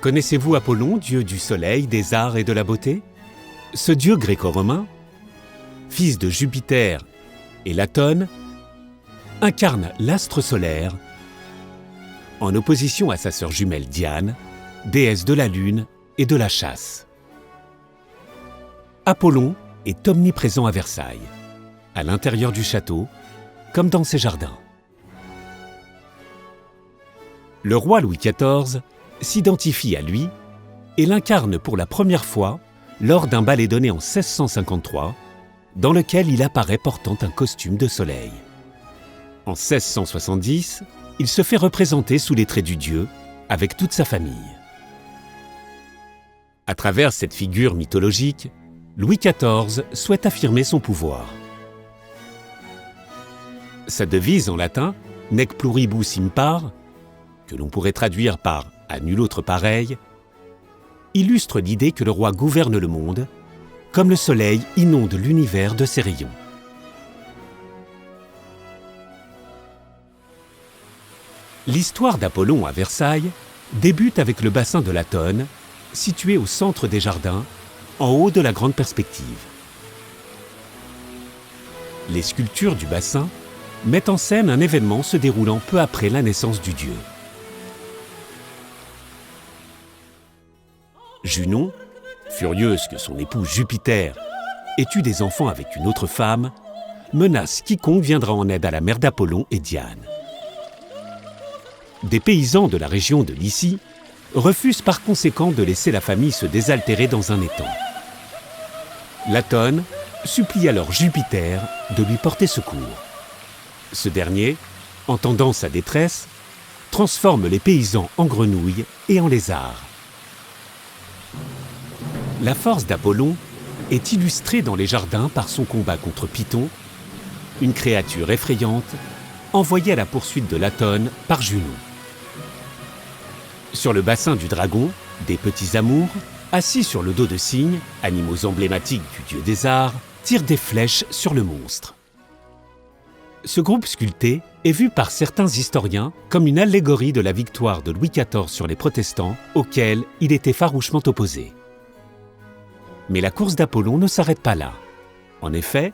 Connaissez-vous Apollon, dieu du soleil, des arts et de la beauté? Ce dieu gréco-romain, fils de Jupiter et Latone, incarne l'astre solaire en opposition à sa sœur jumelle Diane, déesse de la lune et de la chasse. Apollon est omniprésent à Versailles, à l'intérieur du château, comme dans ses jardins. Le roi Louis XIV s'identifie à lui et l'incarne pour la première fois lors d'un ballet donné en 1653, dans lequel il apparaît portant un costume de soleil. En 1670, il se fait représenter sous les traits du dieu avec toute sa famille. À travers cette figure mythologique, Louis XIV souhaite affirmer son pouvoir. Sa devise en latin, Nec pluribus impar, que l'on pourrait traduire par « à nul autre pareil », illustre l'idée que le roi gouverne le monde, comme le soleil inonde l'univers de ses rayons. L'histoire d'Apollon à Versailles débute avec le bassin de Latone, situé au centre des jardins, en haut de la grande perspective. Les sculptures du bassin mettent en scène un événement se déroulant peu après la naissance du dieu. Junon, furieuse que son époux Jupiter ait eu des enfants avec une autre femme, menace quiconque viendra en aide à la mère d'Apollon et Diane. Des paysans de la région de Lycie refusent par conséquent de laisser la famille se désaltérer dans un étang. Latone supplie alors Jupiter de lui porter secours. Ce dernier, entendant sa détresse, transforme les paysans en grenouilles et en lézards. La force d'Apollon est illustrée dans les jardins par son combat contre Python, une créature effrayante envoyée à la poursuite de Latone par Junon. Sur le bassin du dragon, des petits amours, assis sur le dos de cygnes, animaux emblématiques du dieu des arts, tirent des flèches sur le monstre. Ce groupe sculpté est vu par certains historiens comme une allégorie de la victoire de Louis XIV sur les protestants, auxquels il était farouchement opposé. Mais la course d'Apollon ne s'arrête pas là. En effet,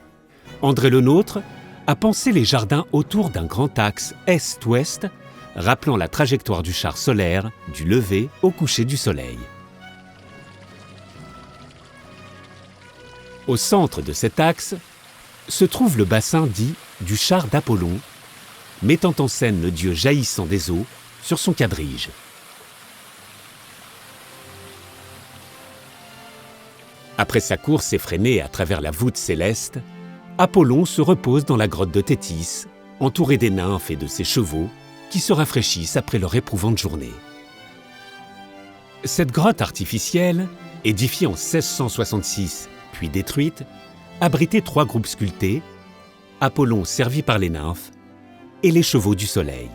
André Le Nôtre a pensé les jardins autour d'un grand axe est-ouest, rappelant la trajectoire du char solaire du lever au coucher du soleil. Au centre de cet axe se trouve le bassin dit du char d'Apollon, mettant en scène le dieu jaillissant des eaux sur son quadrige. Après sa course effrénée à travers la voûte céleste, Apollon se repose dans la grotte de Thétis, entouré des nymphes et de ses chevaux, qui se rafraîchissent après leur éprouvante journée. Cette grotte artificielle, édifiée en 1666 puis détruite, abritait 3 groupes sculptés, Apollon servi par les nymphes et les chevaux du soleil.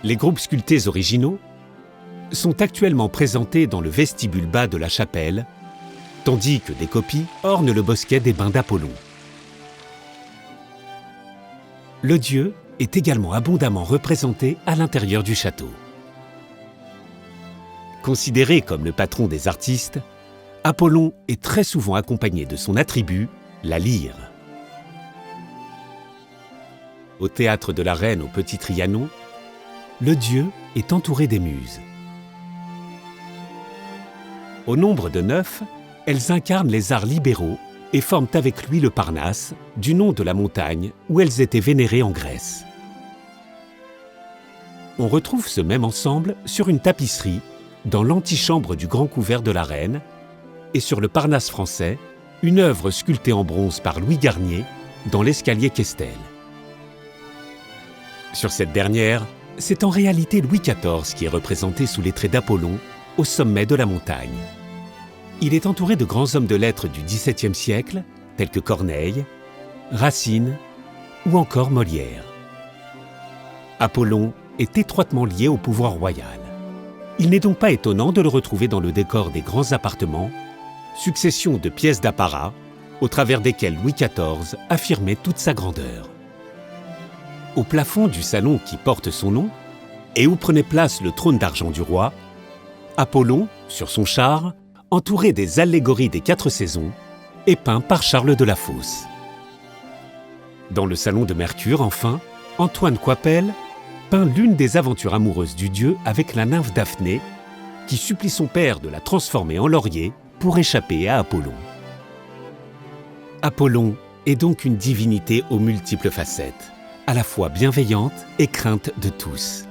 Les groupes sculptés originaux sont actuellement présentés dans le vestibule bas de la chapelle, tandis que des copies ornent le bosquet des bains d'Apollon. Le dieu est également abondamment représenté à l'intérieur du château. Considéré comme le patron des artistes, Apollon est très souvent accompagné de son attribut, la lyre. Au théâtre de la Reine au Petit Trianon, le dieu est entouré des muses. Au nombre de 9, elles incarnent les arts libéraux et forment avec lui le Parnasse, du nom de la montagne où elles étaient vénérées en Grèce. On retrouve ce même ensemble sur une tapisserie dans l'antichambre du grand couvert de la Reine et sur le Parnasse français, une œuvre sculptée en bronze par Louis Garnier dans l'escalier Questel. Sur cette dernière, c'est en réalité Louis XIV qui est représenté sous les traits d'Apollon au sommet de la montagne. Il est entouré de grands hommes de lettres du XVIIe siècle, tels que Corneille, Racine ou encore Molière. Apollon est étroitement lié au pouvoir royal. Il n'est donc pas étonnant de le retrouver dans le décor des grands appartements, succession de pièces d'apparat, au travers desquelles Louis XIV affirmait toute sa grandeur. Au plafond du salon qui porte son nom, et où prenait place le trône d'argent du roi, Apollon, sur son char, entouré des allégories des 4 saisons, est peint par Charles de la Fosse. Dans le salon de Mercure, enfin, Antoine Coipel peint l'une des aventures amoureuses du dieu avec la nymphe Daphné, qui supplie son père de la transformer en laurier pour échapper à Apollon. Apollon est donc une divinité aux multiples facettes, à la fois bienveillante et crainte de tous.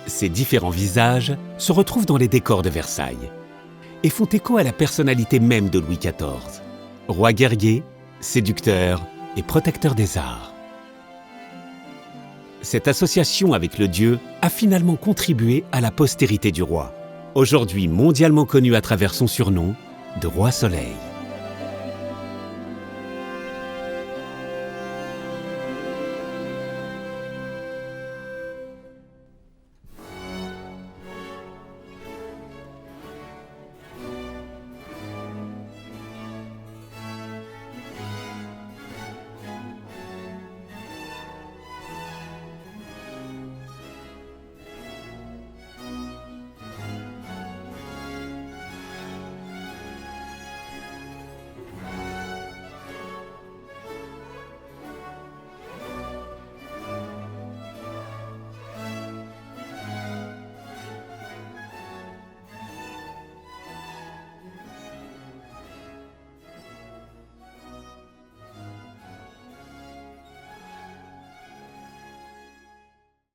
Ses différents visages se retrouvent dans les décors de Versailles et font écho à la personnalité même de Louis XIV, roi guerrier, séducteur et protecteur des arts. Cette association avec le dieu a finalement contribué à la postérité du roi, aujourd'hui mondialement connu à travers son surnom de Roi Soleil.